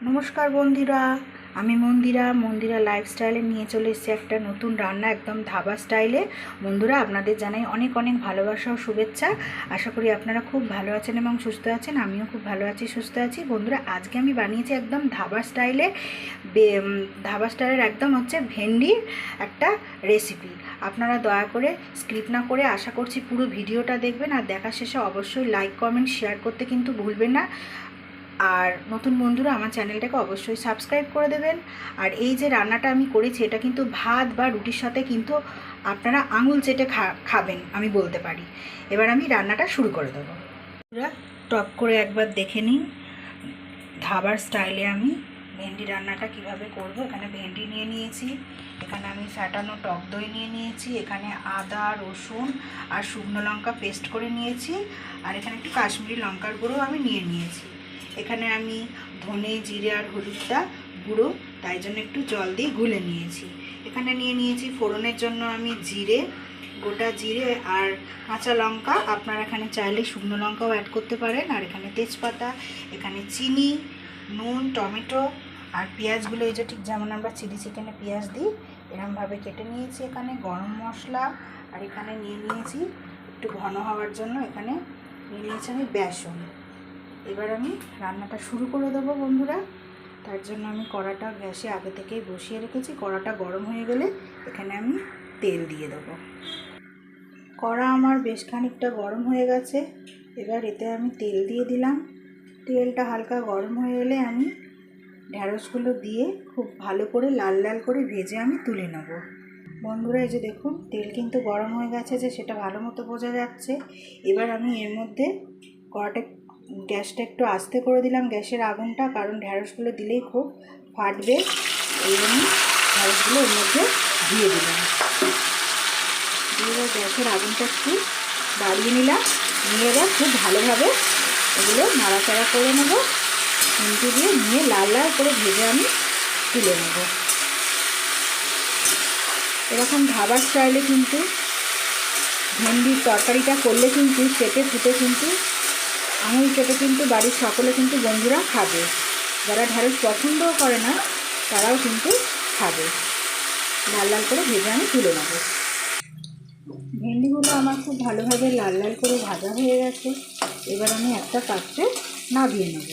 নমস্কার বন্ধুরা, আমি মন্দিরা লাইফস্টাইলে নিয়ে চলে এসেছি একটা নতুন রান্না, একদম ধাবা স্টাইলে। বন্ধুরা, আপনাদের জানাই অনেক অনেক ভালোবাসা ও শুভেচ্ছা। আশা করি আপনারা খুব ভালো আছেন এবং সুস্থ আছেন। আমিও খুব ভালো আছি, সুস্থ আছি। বন্ধুরা, আজকে আমি বানিয়েছি একদম ধাবা স্টাইলের একদম হচ্ছে ভেন্ডির একটা রেসিপি। আপনারা দয়া করে স্কিপ না করে আশা করছি পুরো ভিডিওটা দেখবেন, আর দেখার শেষে অবশ্যই লাইক কমেন্ট শেয়ার করতে কিন্তু ভুলবেন না। আর নতুন বন্ধুরা আমার চ্যানেলটাকে অবশ্যই সাবস্ক্রাইব করে দেবেন। আর এই যে রান্নাটা আমি করেছি, এটা কিন্তু ভাত বা রুটির সাথে কিন্তু আপনারা আঙুল চেটে খাবেন, আমি বলতে পারি। এবার আমি রান্নাটা শুরু করে দেবো। পুরো টপ করে একবার দেখে নিন ধাবার স্টাইলে আমি ভেন্ডি রান্নাটা কিভাবে করব। এখানে ভেন্ডি নিয়ে নিয়েছি, এখানে আমি ফ্যাটানো টক দই নিয়ে নিয়েছি, এখানে আদা রসুন আর শুকনো লঙ্কা পেস্ট করে নিয়েছি, আর এখানে একটু কাশ্মীরি লঙ্কার গুঁড়ো আমি নিয়ে নিয়েছি। এখানে আমি ধনে জিরে আর হলুদটা গুঁড়ো, তাই জন্য একটু জল দিয়ে গুলে নিয়েছি। এখানে নিয়ে নিয়েছি ফোড়নের জন্য আমি জিরে, গোটা জিরে আর কাঁচা লঙ্কা। আপনারা এখানে চাইলে শুকনো লঙ্কাও অ্যাড করতে পারেন। আর এখানে তেজপাতা, এখানে চিনি, নুন, টমেটো আর পেঁয়াজগুলো এই যে ঠিক যেমন আমরা চিলি চিকেনে পেঁয়াজ দিই এরকমভাবে কেটে নিয়েছি। এখানে গরম মশলা, আর এখানে নিয়ে নিয়েছি একটু ঘন হওয়ার জন্য এখানে নিয়ে নিয়েছি আমি বেসন। এবার আমি রান্নাটা শুরু করে দেবো বন্ধুরা। তার জন্য আমি কড়াটা গ্যাসে আগে থেকেই বসিয়ে রেখেছি। কড়াটা গরম হয়ে গেলে এখানে আমি তেল দিয়ে দেবো। কড়া আমার বেশ খানিকটা গরম হয়ে গেছে। এবার এতে আমি তেল দিয়ে দিলাম। তেলটা হালকা গরম হয়ে এলে আমি ঢ্যাঁড়সগুলো দিয়ে খুব ভালো করে লাল লাল করে ভেজে আমি তুলে নেব। বন্ধুরা, এই যে দেখুন তেল কিন্তু গরম হয়ে গেছে, যে সেটা ভালো মতো বোঝা যাচ্ছে। এবার আমি এর মধ্যে গ্যাসটা একটু আস্তে করে দিলাম, গ্যাসের আগুনটা, কারণ ঢ্যাঁড়সগুলো দিলেই খুব ফাটবে। এই জন্য ঢ্যাঁড়সগুলো এর মধ্যে দিয়ে দিলাম। দিয়ে গ্যাসের আগুনটা একটু বাড়িয়ে নিলাম, নিয়ে এবার খুব ভালোভাবে এগুলো নাড়াচাড়া করে নেব। খুন্তি দিয়ে নিয়ে লাল লাল করে ভেজে আমি তুলে নেব। এরকম ধাবার স্টাইলে কিন্তু ভেন্ডির তরকারিটা করলে কিন্তু চেটে ফুটে কিন্তু আঙুল চেটে কিন্তু বাড়ির সকলে কিন্তু বন্ধুরা খাবে। যারা ঢ্যাঁড়স পছন্দও করে না তারাও কিন্তু খাবে। লাল লাল করে ভেজে আমি তুলে নেব। ভেন্ডিগুলো আমার খুব ভালোভাবে লাল লাল করে ভাজা হয়ে গেছে। এবার আমি একটা পাত্রে নামিয়ে নেব।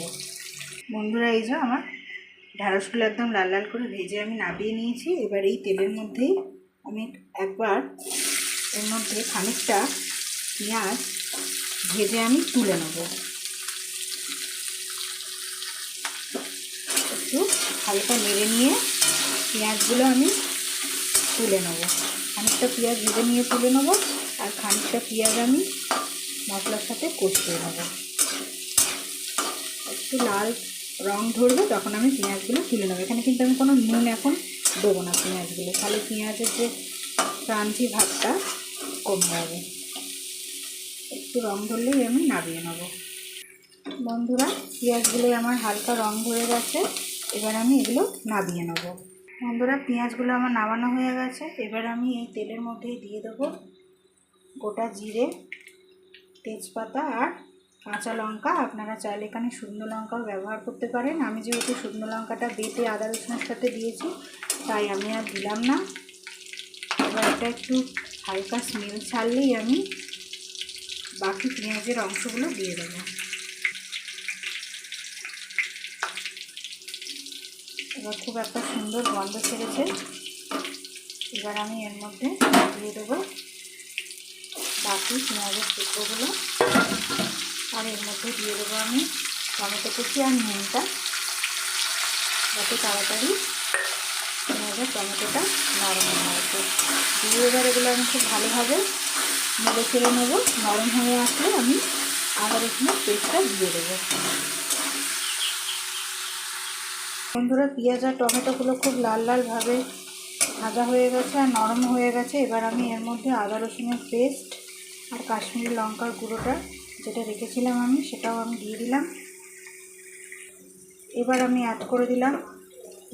বন্ধুরা, এই যে আমার ঢ্যাঁড়সগুলো একদম লাল লাল করে ভেজে আমি নামিয়ে নিয়েছি। এবার এই তেলের মধ্যেই আমি একবার এর মধ্যে খানিকটা পেঁয়াজ ভেজে আমি তুলে নেব। একটু হালকা নেড়ে নিয়ে পেঁয়াজগুলো আমি তুলে নেব। খানিকটা পেঁয়াজ ভেজে নিয়ে তুলে নেব, আর খানিকটা পেঁয়াজ আমি মশলার সাথে কষিয়ে নেব। একটু লাল রং ধরবে তখন আমি পেঁয়াজগুলো তুলে নেব। এখানে কিন্তু আমি কোনো নুন এখন দেবো না পেঁয়াজগুলো, তাহলে পেঁয়াজের যে ক্রাঞ্চি ভাবটা কমে যাবে। একটু রং ধরলেই আমি নামিয়ে নেব। বন্ধুরা, পেঁয়াজগুলো আমার হালকা রং ধরে গেছে। এবার আমি এগুলো নামিয়ে নেব। বন্ধুরা, পেঁয়াজগুলো আমার নামানো হয়ে গেছে। এবার আমি এই তেলের মধ্যেই দিয়ে দেবো গোটা জিরে, তেজপাতা আর কাঁচা লঙ্কা। আপনারা চাইলে এখানে শুকনো লঙ্কাও ব্যবহার করতে পারেন। আমি যেহেতু শুকনো লঙ্কাটা বেটে আদা রসুনের সাথে দিয়েছি, তাই আমি আর দিলাম না। এবার এটা একটু হালকা স্মেল ছাড়লেই আমি বাকি পেঁয়াজের অংশগুলো দিয়ে দেবো। এবার খুব একটা সুন্দর গন্ধ ছেড়েছে। এবার আমি এর মধ্যে দিয়ে দেবো বাকি পেঁয়াজের টুকরোগুলো, আর এর মধ্যে দিয়ে দেবো আমি টমেটো কুচি আর নুনটা, যাতে তাড়াতাড়ি পেঁয়াজের টমেটোটা নরম হয়ে আসে। দিয়ে এবার এগুলো আমি খুব ভালোভাবে নেড়ে ছেড়ে নেবো। নরম হয়ে আসলে আমি আদা রসুনের পেস্টটা দিয়ে দেবো। বন্ধুরা, পেঁয়াজ আর টমেটোগুলো খুব লাল লালভাবে ভাজা হয়ে গেছে আর নরম হয়ে গেছে। এবার আমি এর মধ্যে আদা রসুনের পেস্ট আর কাশ্মীরি লঙ্কার গুঁড়োটা যেটা রেখেছিলাম আমি, সেটাও আমি দিয়ে দিলাম। এবার আমি অ্যাড করে দিলাম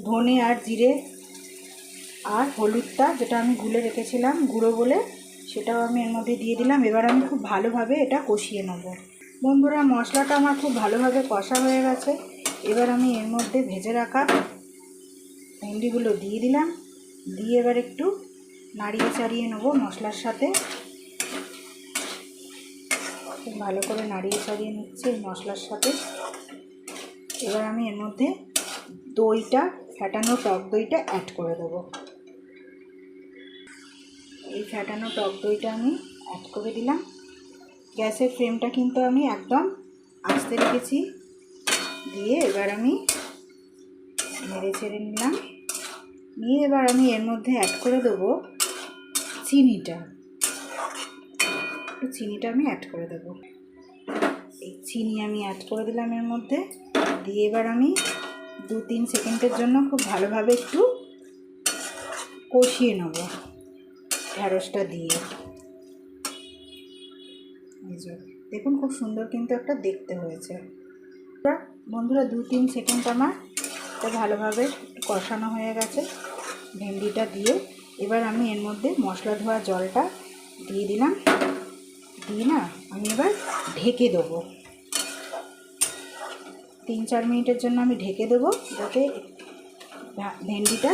ধনে আর জিরে আর হলুদটা, যেটা আমি গুলে রেখেছিলাম গুঁড়ো বলে, সেটাও আমি এর মধ্যে দিয়ে দিলাম। এবার আমি খুব ভালোভাবে এটা কষিয়ে নেব। বন্ধুরা, মশলাটা আমার খুব ভালোভাবে কষা হয়ে গেছে। এবার আমি এর মধ্যে ভেজে রাখা ভেন্ডিগুলো দিয়ে দিলাম, দিয়ে এবার একটু নাড়িয়ে চাড়িয়ে নেবো মশলার সাথে। ভালো করে নাড়িয়ে চাড়িয়ে নিচ্ছি এই মশলার সাথে। এবার আমি এর মধ্যে দইটা, ফ্যাটানো টক দইটা অ্যাড করে দেবো। এই ফ্যাটানো টক দইটা আমি অ্যাড করে দিলাম। গ্যাসের ফ্লেমটা কিন্তু আমি একদম আস্তে রেখেছি। দিয়ে এবার আমি নেড়ে ছেড়ে নিলাম। নিয়ে এবার আমি এর মধ্যে অ্যাড করে দেবো চিনিটা। একটু চিনিটা আমি অ্যাড করে দেবো। এই চিনি আমি অ্যাড করে দিলাম এর মধ্যে। দিয়ে এবার আমি 2-3 সেকেন্ডের জন্য খুব ভালোভাবে একটু কষিয়ে নেব ঢ্যাঁড়সটা দিয়ে। দেখুন খুব সুন্দর কিন্তু একটা দেখতে হয়েছে। বন্ধুরা 2-3 সেকেন্ড আমার ভালোভাবে কষানো হয়ে গেছে ভেন্ডিটা দিয়ে। এবার আমি এর মধ্যে মশলা ধোয়া জলটা দিয়ে দিলাম। দিয়ে না আমি এবার ঢেকে দেবো। 3-4 মিনিটের জন্য আমি ঢেকে দেবো, যাতে ভেন্ডিটা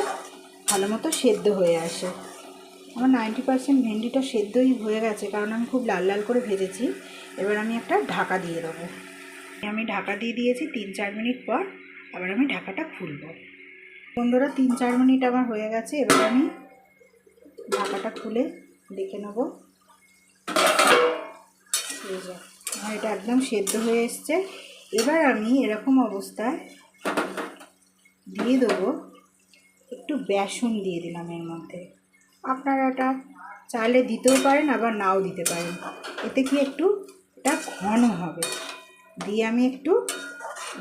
ভালো মতো সেদ্ধ হয়ে আসে। আমার 90% ভেন্ডিটা সেদ্ধই হয়ে গেছে, কারণ আমি খুব লাল লাল করে ভেজেছি। এবার আমি একটা ঢাকা দিয়ে দেবো। আমি ঢাকা দিয়ে দিয়েছি। 3-4 মিনিট পর আবার আমি ঢাকাটা খুলব। বন্ধুরা 3-4 মিনিট আমার হয়ে গেছে। এবার আমি ঢাকাটা খুলে দেখে নেব। এটা একদম সেদ্ধ হয়ে এসছে। এবার আমি এরকম অবস্থায় দিয়ে দেবো একটু বেসন দিয়ে দিলাম এর মধ্যে। আপনারা এটা চাইলে দিতেও পারেন, আবার নাও দিতে পারেন। এতে কি একটু এটা ঘন হবে। দিয়ে আমি একটু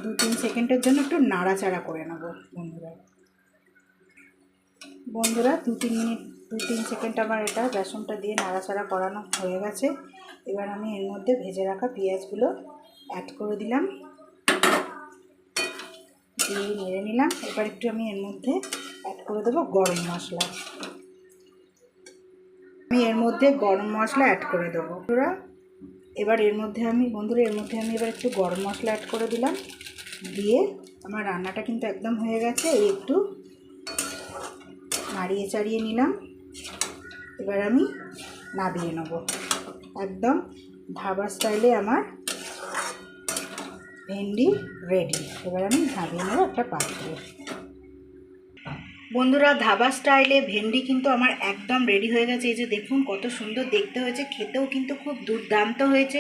2-3 সেকেন্ডের জন্য একটু নাড়াচাড়া করে নেব। বন্ধুরা 2-3 সেকেন্ড আমার এটা বেসনটা দিয়ে নাড়াচাড়া করানো হয়ে গেছে। এবার আমি এর মধ্যে ভেজে রাখা পেঁয়াজগুলো অ্যাড করে দিলাম, দিয়ে নেড়ে নিলাম। এবার একটু আমি এর মধ্যে অ্যাড করে দেবো গরম মশলা। আমি এর মধ্যে গরম মশলা অ্যাড করে দেবো। এবার এর মধ্যে আমি এবার একটু গরম মশলা অ্যাড করে দিলাম। দিয়ে আমার রান্নাটা কিন্তু একদম হয়ে গেছে। একটু নাড়িয়ে চাড়িয়ে নিলাম। এবার আমি নামিয়ে নেব। একদম ধাবা স্টাইলে আমার ভেন্ডি রেডি। এবার আমি নামিয়ে নেব একটা পাত্রে। বন্ধুরা ধাবা স্টাইলে ভেন্ডি কিন্তু আমার একদম রেডি হয়ে গেছে। এই যে দেখুন কত সুন্দর দেখতে হয়েছে, খেতেও কিন্তু খুব দুর্দান্ত হয়েছে।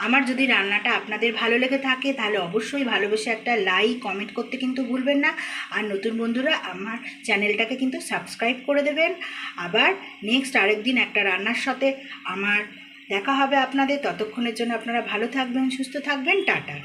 আমার যদি রান্নাটা আপনাদের ভালো লেগে থাকে তাহলে অবশ্যই ভালোবেসে একটা লাইক কমেন্ট করতে কিন্তু ভুলবেন না। আর নতুন বন্ধুরা আমার চ্যানেলটাকে কিন্তু সাবস্ক্রাইব করে দেবেন। আবার নেক্সট আরেকদিন একটা রান্নার সাথে আমার দেখা হবে আপনাদের। ততক্ষণের জন্য আপনারা ভালো থাকবেন, সুস্থ থাকবেন। টাটা।